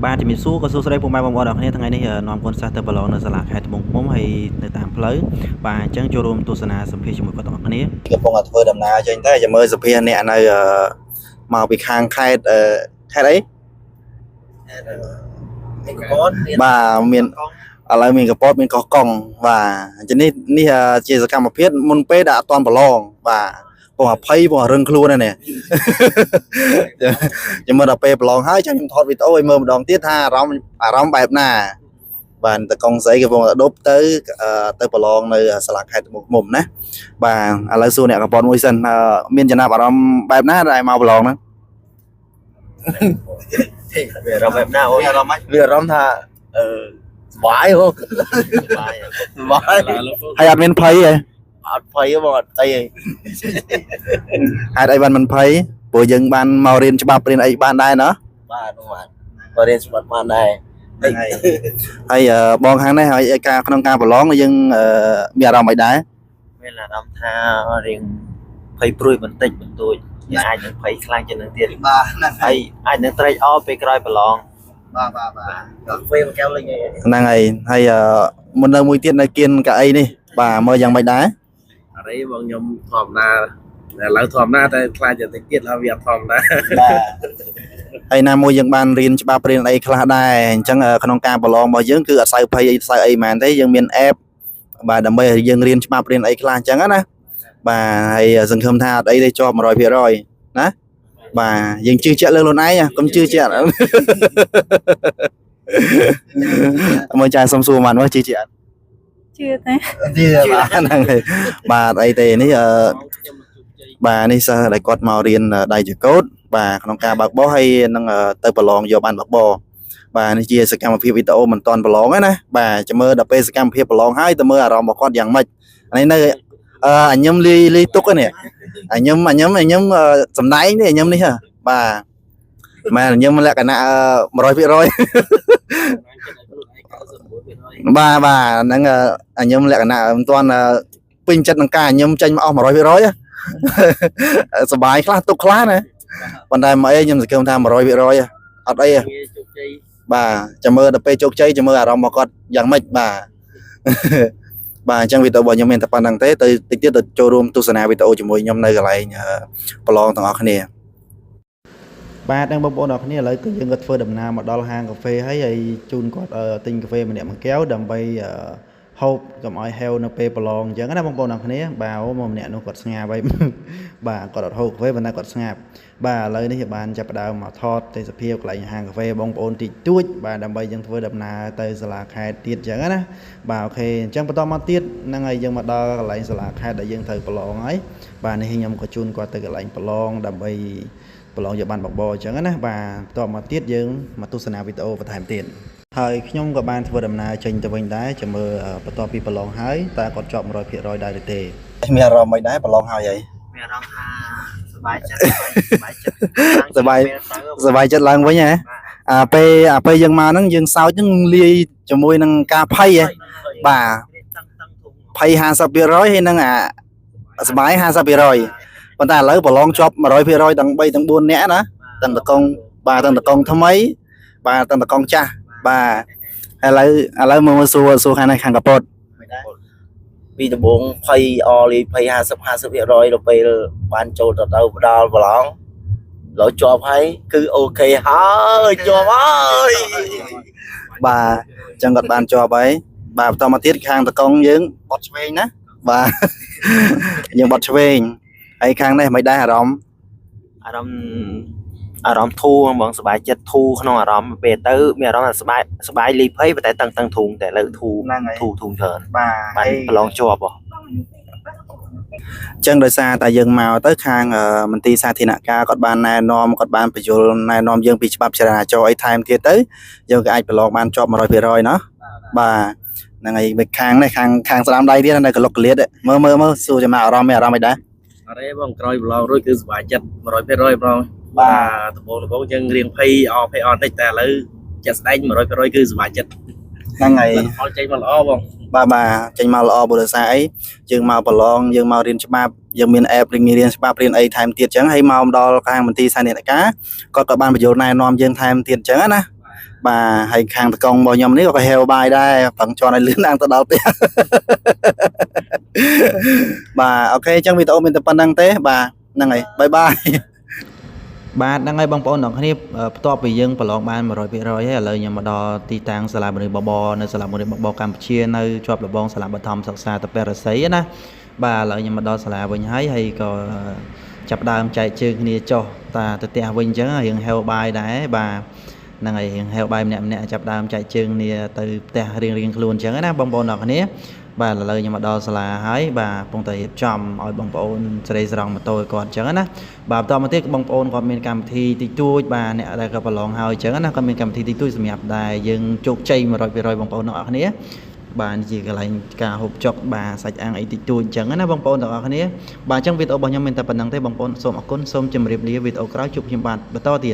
បាទជំរាបសួរក៏សួស្តីពុកម៉ែបងប្អូនអរគ្នាថ្ងៃនេះនាំកូនសិស្សទៅប្រឡងនៅសាលាខេត្តត្បូងឃ្មុំហើយនៅតាមផ្លូវបាទអញ្ចឹងចូលរួមទស្សនាសម្ភាសជាមួយគាត់ទាំងអស់គ្នាកំពុងតែធ្វើដំណើរចេញតែចាំមើលសម្ភាសអ្នកនៅមកពីខាងខេត្តខេត្តអីបាទមានឥឡូវមានកពតមានកោះកុងបាទអញ្ចឹងនេះជាសកម្មភាពមុនពេលដែលអត់ទាន់ប្រឡងបាទពង20ពងរឹងខ្លួនហ្នឹងចាំមើលដល់ពេលប្រឡងហើយចាំខ្ញុំថតវីដេអូឲ្យមើលម្ដងទៀតថាអារម្មណ៍បែបណាបាទតកុងស្អីកំពុងតែដប់ទៅប្រឡងនៅសាលាខេត្តត្បូងឃ្មុំណាបាទឥឡូវសួរអ្នកកពតមួយសិនមានចំណាប់អារម្មណ៍បែបណាដែលមកប្រឡងហ្នឹងវាអារម្មណ៍បែបណាអូនអារម្មណ៍វាអារម្មណ៍ថាសុបាយហ៎សុបាយហើយអត់មានភ័យទេអត់ភ័យទេបងអត់អីទេហេតុអីបានមិនភ័យព្រោះយើងបានមករៀនច្បាប់រៀនអីបានដែរណាបាទមករៀនច្បាប់បានដែរហើយបងខាងនេះហើយការក្នុងការប្រឡងយើងមានអារម្មណ៍អីដែរមានអារម្មណ៍ថារៀងភ័យព្រួយបន្តិចបន្តួចអាចនឹងភ័យខ្លាំងជាងនឹងទៀតបាទហើយអាចនឹងត្រេកអរពេលក្រោយប្រឡងបាទពេលមកកែវលេងហ្នឹងហើយមុននៅមួយទៀតនៅគៀនកៅអីនេះបាទមើលយ៉ាងម៉េចដែរអរិយបងខ្ញុំធម្មតាឥឡូវធម្មតាតែខ្លាចតែតិចទៀតហើយវាអត់ធម្មតាបាទហើយណាមួយយើងបានរៀនច្បាប់រៀនអីខ្លះដែរអញ្ចឹងក្នុងការប្រឡងរបស់យើងគឺអត់សូវភ័យអីស្អីអីមែនទេយើងមានអេបបាទដើម្បីឲ្យយើងរៀនច្បាប់រៀនអីខ្លះអញ្ចឹងណាបាទហើយសង្ឃឹមថាអត់អីទេជាប់ 100% ណាបាទយើងជឿជាក់លើខ្លួនឯងកុំជឿជាក់មើលចាយសុំសួរបានមើលជឿជាក់ជឿទេបាទហ្នឹងហើយបាទអីទេនេះបាទនេះសិស្សដែលគាត់មករៀនដៃចកោតបាទក្នុងការបើកបោះហើយនឹងទៅប្រឡងយកបានបើកបោះបាទនេះជាសកម្មភាពវីដេអូមិនតាន់ប្រឡងណាបាទចាំមើលដល់ពេលសកម្មភាពប្រឡងហើយទៅមើលអារម្មណ៍របស់គាត់យ៉ាងម៉េចនេះនៅអញញឹមលីទុកនេះអញញឹមសំដែងនេះអញញឹមនេះបាទមែនអញញឹមលក្ខណៈ 100% បាទហ្នឹងអញញឹមលក្ខណៈមិនទាន់ពេញចិត្តនឹងការអញញឹមចេញមកអស់ 100% សុបាយខ្លះទុកខ្លះណាប៉ុន្តែមកអីខ្ញុំសង្ឃឹមថា 100% អត់អីបាទចាំមើលដល់ពេលជោគជ័យចាំមើលអារម្មណ៍របស់គាត់យ៉ាងម៉េចបាទបាទអញ្ចឹងវីដេអូរបស់ខ្ញុំមានតែប៉ុណ្្នឹងទេទៅតិចទៀតទៅចូលរួមទស្សនាវីដេអូជាមួយខ្ញុំនៅកន្លែងប្រឡងទាំងអស់គ្នាបាទបងប្អូនអរគ្នាឥឡូវគឺយើងក៏ធ្វើដំណើរមកដល់ហាងកាហ្វេហើយជូនគាត់ទិញកាហ្វេម្នាក់មួយកែវដើម្បីហូបកុំឲ្យហេវនៅពេលប្រឡងអញ្ចឹងណាបងប្អូនអរគ្នាបាទមកម្នាក់នោះគាត់ស្ងាប់ហើយបាទគាត់អត់ហូបកាហ្វេប៉ុន្តែគាត់ស្ងាប់បាទឥឡូវនេះបានចាប់ផ្ដើមមកថតទេសភាពកន្លែងហាងកាហ្វេបងប្អូនតិចតួចបាទដើម្បីយើងធ្វើដំណើរទៅសាលាខេត្តទៀតអញ្ចឹងណាបាទអូខេអញ្ចឹងបន្តមកទៀតហ្នឹងហើយយើងមកដល់កន្លែងសាលាខេត្តដែលយើងត្រូវប្រឡងហើយបាទនេះខ្ញុំក៏ជូនគាត់ទៅកន្លែងប្រឡងដើម្បីប្រឡងយកបានបបអញ្ចឹងណាបាទបន្តមកទៀតយើងមកទស្សនាវីដេអូបន្ថែមទៀតហើយខ្ញុំក៏បានធ្វើដំណើរចេញទៅវិញដែរចាំមើលបន្ទាប់ពីប្រឡងហើយតើគាត់ជាប់ 100% ដែរឬទេមានអារម្មណ៍មិនដែរប្រឡងហើយមានអារម្មណ៍ថាសប្បាយចិត្តសប្បាយចិត្តឡើងវិញហ៎ពេលយើងមកហ្នឹងយើងសើចហ្នឹងលាយជាមួយនឹងការភ័យហ៎បាទភ័យ 50% ហើយនឹងសប្បាយ 50% ប៉ុន្តែឥឡូវប្រឡងជាប់ 100% ទាំង3ទាំង4នាក់ណាទាំងតកងបាទទាំងតកងថ្មីបាទទាំងតកងចាស់បាទឥឡូវមកសួរខាងនេះខាងកពតពីដំបងភ័យអលីភ័យ 50% ដល់ពេលបានចូលទៅដល់ប្រឡងឡើយជាប់ហើយគឺអូខេហើយជាប់ហើយបាទអញ្ចឹងគាត់បានជាប់ហើយបាទបន្តមកទៀតខាងតកងយើងបត់ឆ្វេងណាបាទយើងបត់ឆ្វេងហើយខាងនេះមិនដែរអារម្មណ៍ធូរបងសប្បាយចិត្តធូរក្នុងអារម្មណ៍ពេលទៅមានអារម្មណ៍ថាសប្បាយលីភ័យតែតឹងធូងតែលើធូរច្រើនបាទប្រឡងជាប់ហ៎អញ្ចឹងដោយសារតែយើងមកទៅខាងមន្ទីរសាធារណការគាត់បានណែនាំគាត់បានបញ្យល់ណែនាំយើងពីច្បាប់ចរាចរណ៍អីថែមទៀតទៅយើងក៏អាចប្រឡងបានជាប់ 100% ណាបាទហ្នឹងហើយវាខាងនេះខាងស្ដាំដៃទៀតនៅកលុកកលៀតមើលសួរចំណាអារម្មណ៍មានអារម្មណ៍អីដែរអរេបងក្រោយប្រឡងរួចគឺសប្បាយចិត្ត 100% បងបាទដំបូងយើងរៀងភ័យអត់តិចតែឥឡូវចិត្តស្ដែង 100% គឺសប្បាយចិត្តហ្នឹងហើយផលចេញមកល្អបងបាទចេញមកល្អព្រោះដោយសារអីយើងមកប្រឡងយើងមករៀនច្បាប់យើងមានអេបរៀនច្បាប់រៀនអីថែមទៀតអញ្ចឹងហើយមកដល់ខាងមន្ទីរសាធារណការគាត់ក៏បានបញ្យល់ណែនាំយើងថែមទៀតអញ្ចឹងណា bà hay khang tờ công bao nhom ní có heo bài đây bằng cho này lươn đang tờ đầu tía bà ok chẳng vì tao mình tập năng tế bà năng này bye bye bà năng ngay băng bó nó khi to bị dân và lọn ban mà rồi ấy lời nhà mà đò ti tang sả một người bò nơi sả một người bò Campuchia nơi cho là bong sả bờ thom sạc xa tập bè sấy na bà lời nhà mà đò sả với nhái hay có chập đam chạy chơi kia cho ta tự tiện vinh chứ hiện heo bài đấy bà năng ngày hiện heo bài nè chập đam chạy chơi nè từ tiện riêng luôn chứ na bong bò nó cái bà là lời nhưng mà đo là hái bà phong tay chòm ở bông ôn đây rằng mà tôi còn chẳng á bà to mà tiếc bông ôn còn miền cam thì chui bà nè đây gặp lòng hơi chẳng á còn miền cam thì chui sầm đài dừng chụp chay mà rồi bông ôn nọ cái bà chỉ cái lại cả hộp chọc bà sạch ăn ấy thì chui chẳng á bông ôn nọ cái bà chẳng biết ở bao nhiêu mình tập năng thấy bông ôn xôm ở côn xôm chìm riệp lý vì ở cái chụp chìm bàn và to tiền